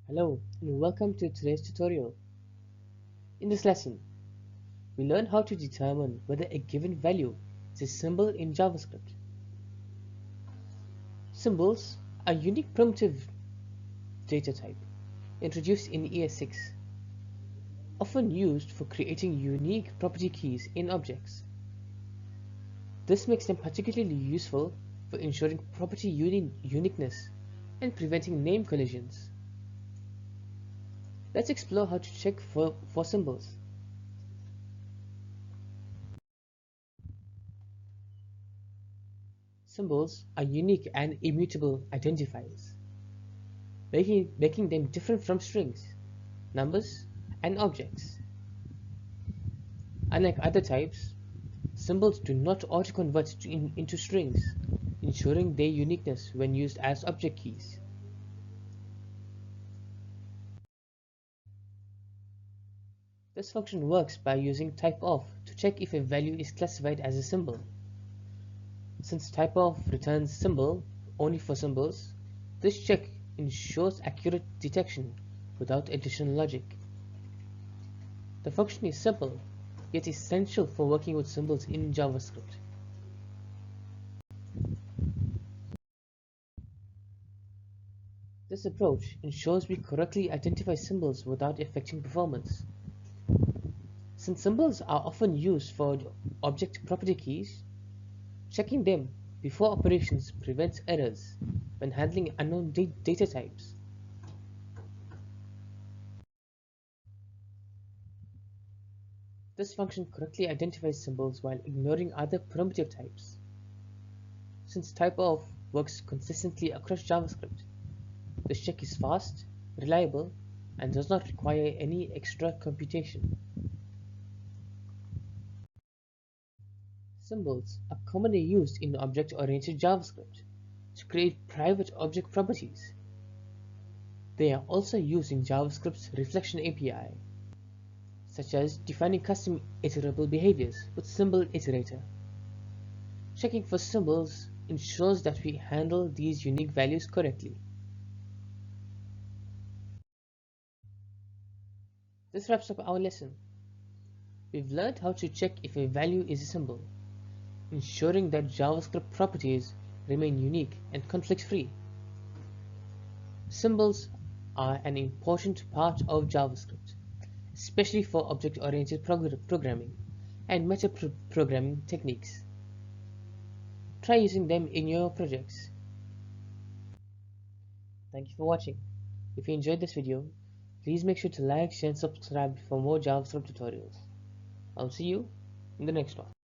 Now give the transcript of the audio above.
Hello and welcome to today's tutorial. In this lesson, we learn how to determine whether a given value is a symbol in JavaScript. Symbols are unique primitive data type introduced in ES6, often used for creating unique property keys in objects. This makes them particularly useful for ensuring property uniqueness and preventing name collisions. Let's explore how to check for symbols. Symbols are unique and immutable identifiers, making them different from strings, numbers, and objects. Unlike other types, symbols do not auto-convert into strings, ensuring their uniqueness when used as object keys. This function works by using typeof to check if a value is classified as a symbol. Since typeof returns symbol only for symbols, this check ensures accurate detection without additional logic. The function is simple, yet essential for working with symbols in JavaScript. This approach ensures we correctly identify symbols without affecting performance. Since symbols are often used for object property keys, checking them before operations prevents errors when handling unknown data types. This function correctly identifies symbols while ignoring other primitive types. Since typeof works consistently across JavaScript, this check is fast, reliable, and does not require any extra computation. Symbols are commonly used in object-oriented JavaScript to create private object properties. They are also used in JavaScript's reflection API, such as defining custom iterable behaviors with symbol iterator. Checking for symbols ensures that we handle these unique values correctly. This wraps up our lesson. We've learned how to check if a value is a symbol, ensuring that JavaScript properties remain unique and conflict-free. Symbols are an important part of JavaScript, especially for object-oriented programming and meta-programming techniques. Try using them in your projects. Thank you for watching. If you enjoyed this video, please make sure to like, share and subscribe for more JavaScript tutorials. I'll see you in the next one.